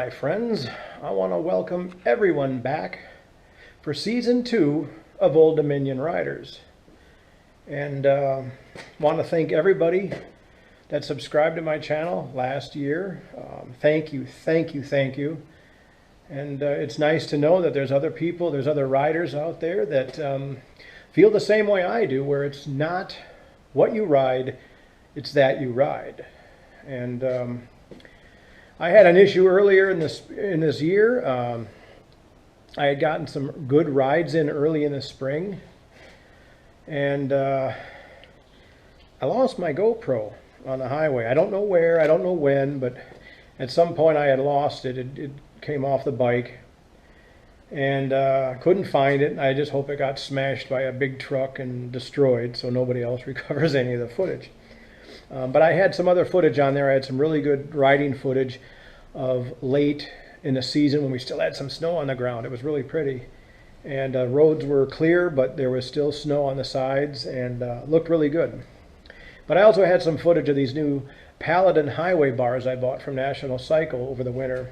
my friends. I want to welcome everyone back for Season 2 of Old Dominion Riders. And want to thank everybody that subscribed to my channel last year. Thank you. And it's nice to know that there's other people, there's other riders out there that feel the same way I do, where it's not what you ride, it's that you ride. And I had an issue earlier in this year. I had gotten some good rides in early in the spring, and I lost my GoPro on the highway. I don't know where, I don't know when, but at some point I had lost it. It came off the bike, and couldn't find it. I just hope it got smashed by a big truck and destroyed so nobody else recovers any of the footage. But I had some other footage on there. I had some really good riding footage of late in the season when we still had some snow on the ground. It was really pretty. And roads were clear, but there was still snow on the sides, and looked really good. But I also had some footage of these new Paladin HWY bars I bought from National Cycle over the winter.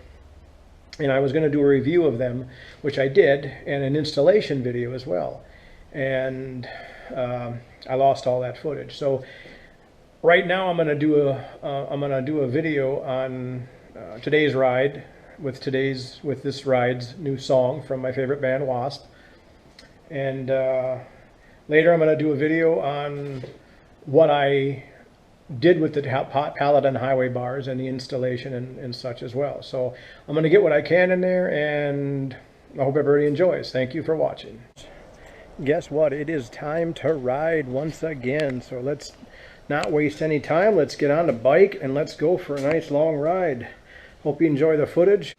And I was going to do a review of them, which I did, and an installation video as well. And I lost all that footage. So right now I'm going to do a video on today's ride with this ride's new song from my favorite band, Wasp. And later I'm going to do a video on what I did with the Paladin HWY bars and the installation and such as well. So I'm going to get what I can in there, and I hope everybody enjoys. Thank you for watching. Guess what? It is time to ride once again. So let's not waste any time. Let's get on the bike and let's go for a nice long ride. Hope you enjoy the footage.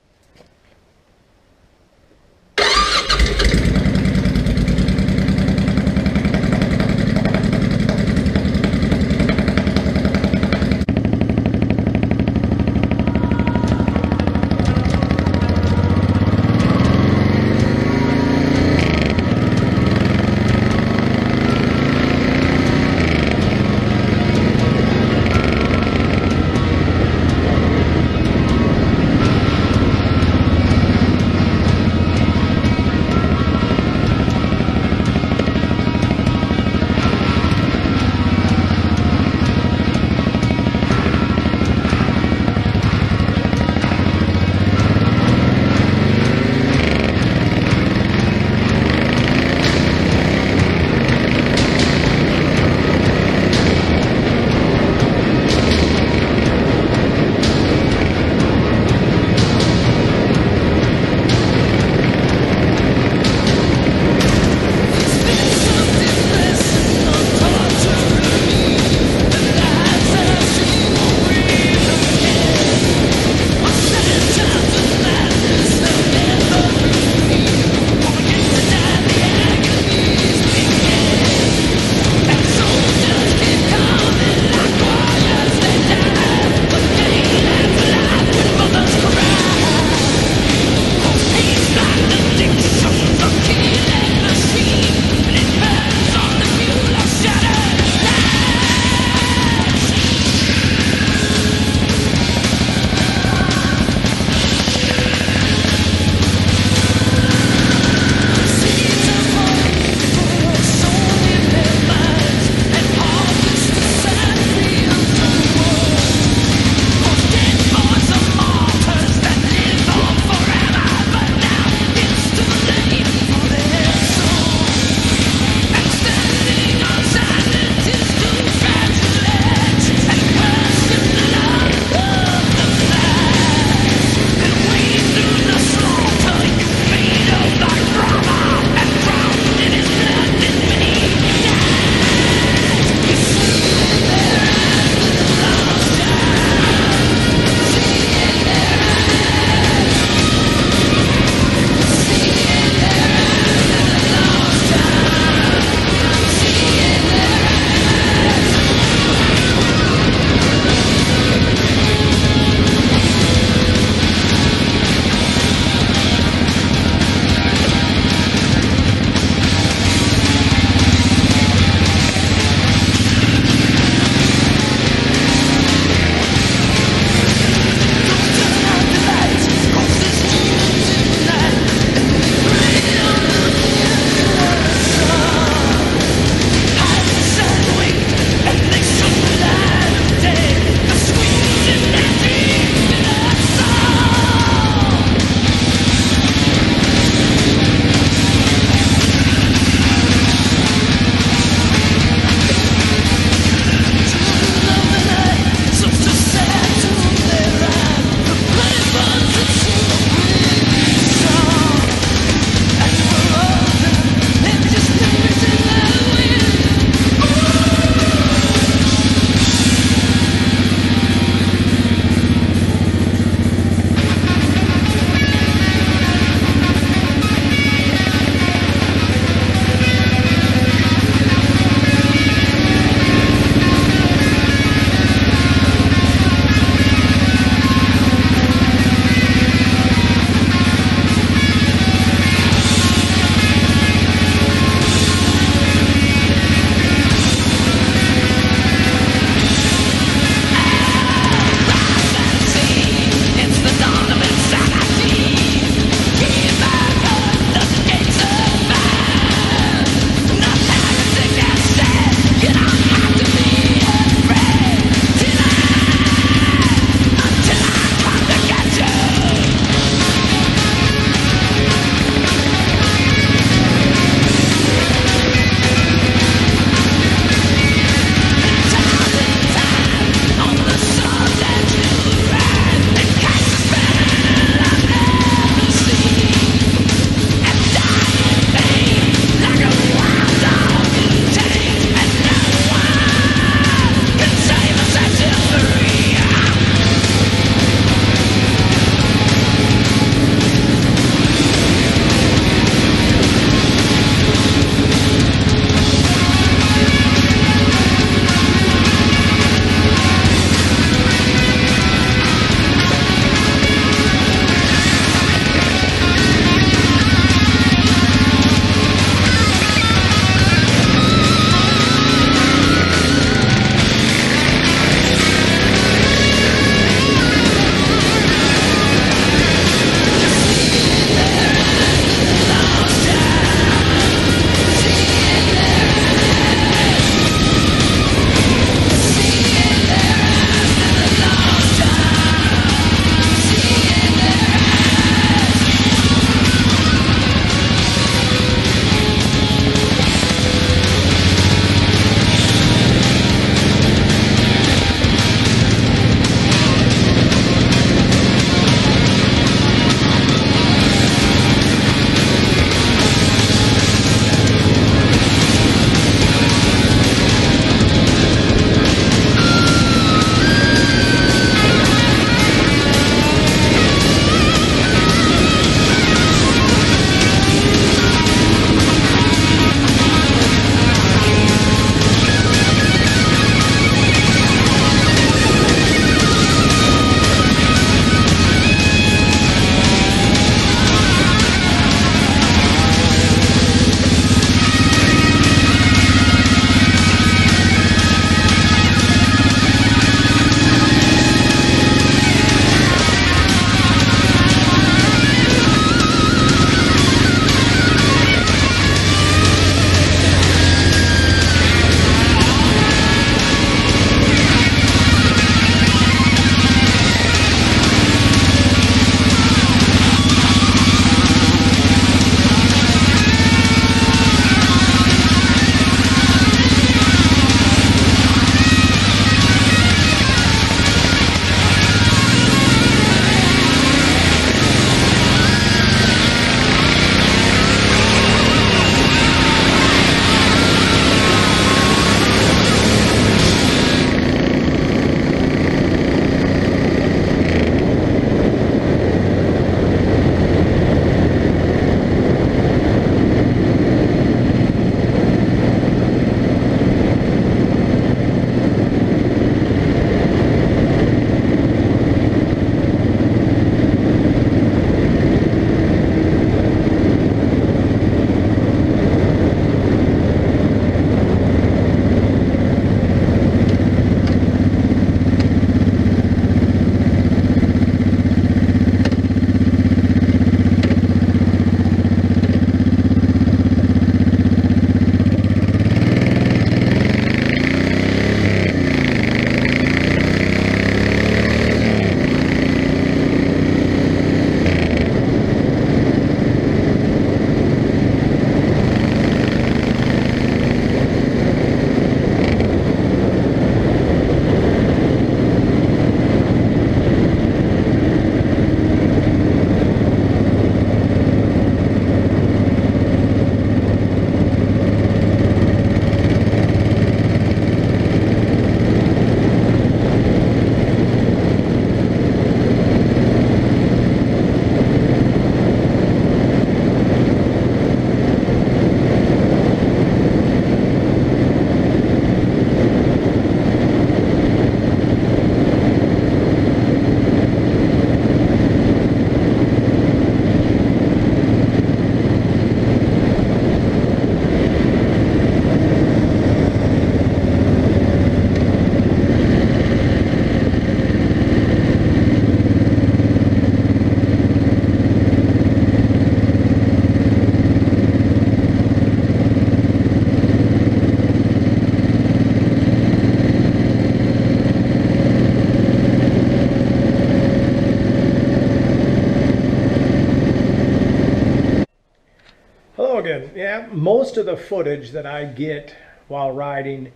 most of the footage that I get while riding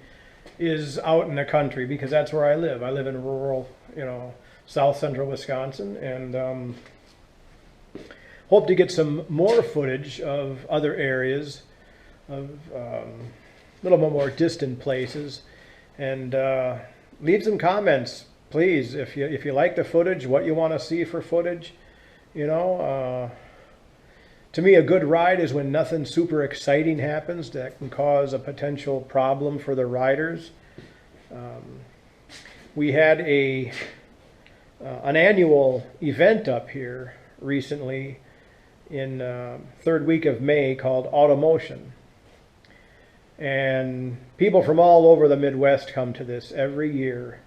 is out in the country because that's where I live. I live in rural, south central Wisconsin, and hope to get some more footage of other areas, of a little bit more distant places, and leave some comments, please, if you like the footage, what you want to see for footage. To me, a good ride is when nothing super exciting happens that can cause a potential problem for the riders. We had an annual event up here recently in third week of May called Automotion. And people from all over the Midwest come to this every year.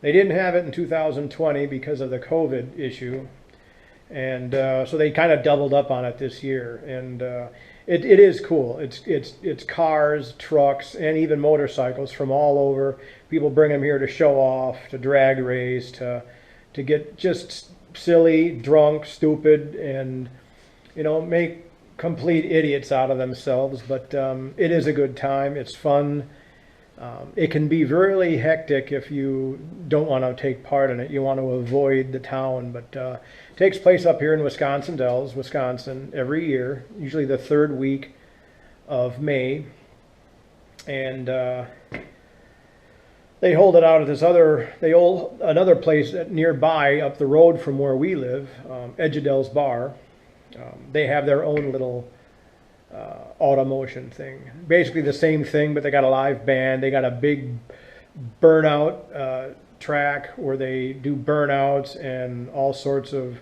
They didn't have it in 2020 because of the COVID issue. And so they kind of doubled up on it this year, and it is cool. It's cars, trucks, and even motorcycles from all over. People bring them here to show off, to drag race, to get just silly, drunk, stupid, and make complete idiots out of themselves. But it is a good time. It's fun. It can be really hectic if you don't want to take part in it. You want to avoid the town, but it takes place up here in Wisconsin Dells, Wisconsin, every year, usually the third week of May. And they hold it out at this another place nearby up the road from where we live, Edgedel's Bar. They have their own little Automotion thing. Basically the same thing, but they got a live band. They got a big burnout track where they do burnouts and all sorts of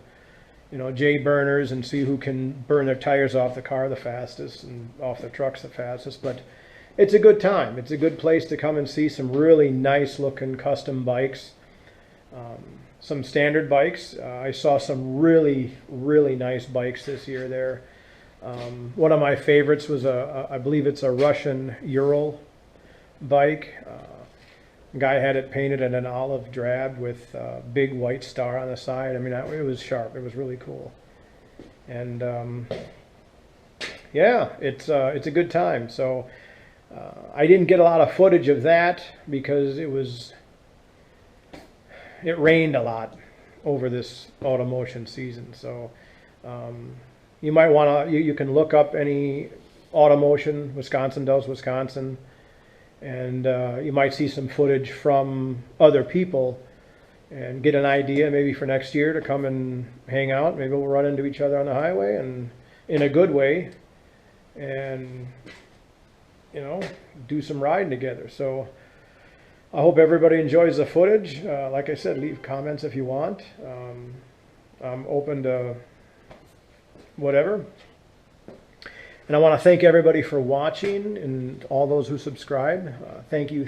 J burners, and see who can burn their tires off the car the fastest and off the trucks the fastest. But it's a good time. It's a good place to come and see some really nice looking custom bikes, some standard bikes. I saw some really nice bikes this year there. One of my favorites was I believe it's a Russian Ural bike. The guy had it painted in an olive drab with a big white star on the side. I mean, it was sharp. It was really cool. And yeah, it's a good time. So I didn't get a lot of footage of that because it rained a lot over this Automotion season. So you might want to, you can look up any Automotion, Wisconsin Dells, Wisconsin, and you might see some footage from other people and get an idea maybe for next year to come and hang out. Maybe we'll run into each other on the highway, and in a good way, and do some riding together. So I hope everybody enjoys the footage. Like I said, leave comments if you want. I'm open to whatever. And I want to thank everybody for watching and all those who subscribe. Thank you.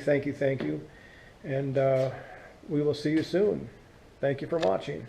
And we will see you soon. Thank you for watching.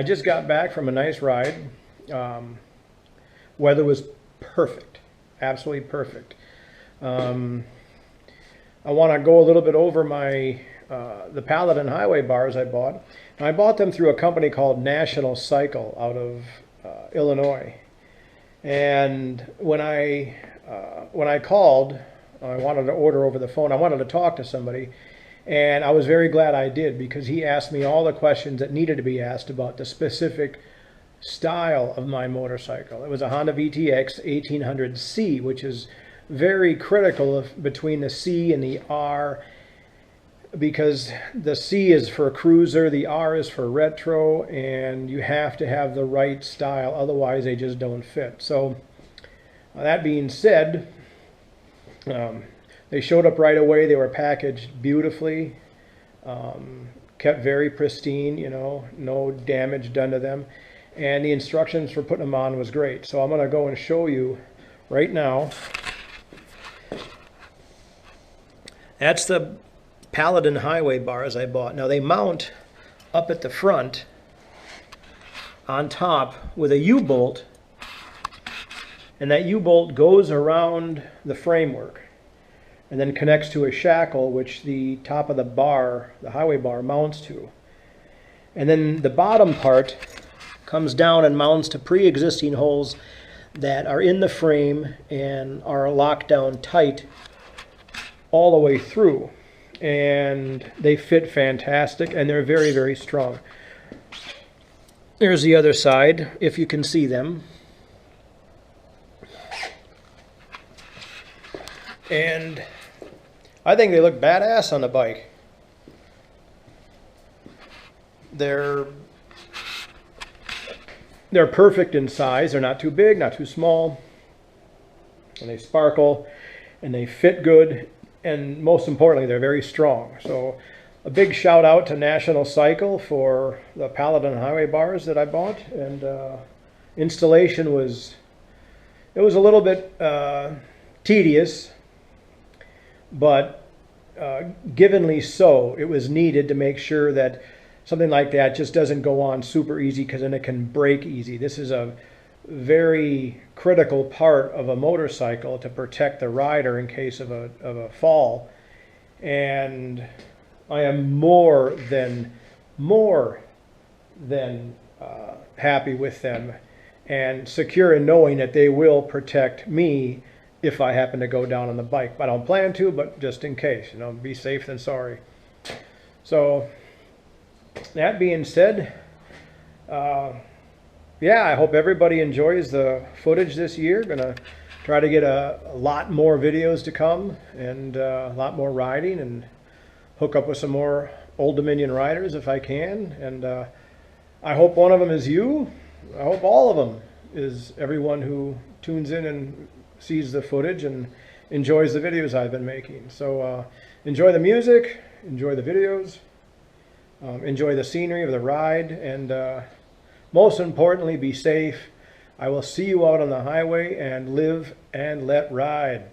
just got back from a nice ride. Weather was perfect, absolutely perfect. I want to go a little bit over my the Paladin HWY bars I bought. And I bought them through a company called National Cycle out of Illinois. And when I called, I wanted to order over the phone. I wanted to talk to somebody, and I was very glad I did, because he asked me all the questions that needed to be asked about the specific style of my motorcycle. It was a Honda VTX 1800C, which is very critical between the C and the R, because the C is for cruiser, the R is for retro, and you have to have the right style, otherwise they just don't fit. So that being said, they showed up right away. They were packaged beautifully, kept very pristine, you know, no damage done to them, and the instructions for putting them on was great. So I'm going to go and show you right now. That's the Paladin HWY bars I bought. Now they mount up at the front on top with a U-bolt, and that U-bolt goes around the framework and then connects to a shackle which the top of the bar, the HWY bar, mounts to. And then the bottom part comes down and mounts to pre-existing holes that are in the frame and are locked down tight all the way through. And they fit fantastic, and they're very, very strong. There's the other side, if you can see them. And I think they look badass on the bike. They're perfect in size. They're not too big, not too small. And they sparkle, and they fit good. And most importantly, they're very strong. So a big shout out to National Cycle for the Paladin HWY bars that I bought. And installation was a little bit tedious, but givenly so. It was needed to make sure that something like that just doesn't go on super easy, because then it can break easy. This is a very critical part of a motorcycle to protect the rider in case of a fall. And I am more than happy with them and secure in knowing that they will protect me if I happen to go down on the bike. I don't plan to, but just in case, you know, be safe than sorry. So that being said, yeah, I hope everybody enjoys the footage this year. Gonna try to get a lot more videos to come, and a lot more riding, and hook up with some more Old Dominion riders if I can. And I hope one of them is you. I hope all of them is everyone who tunes in and sees the footage and enjoys the videos I've been making. So enjoy the music, enjoy the videos, enjoy the scenery of the ride, and most importantly, be safe. I will see you out on the highway, and live and let ride.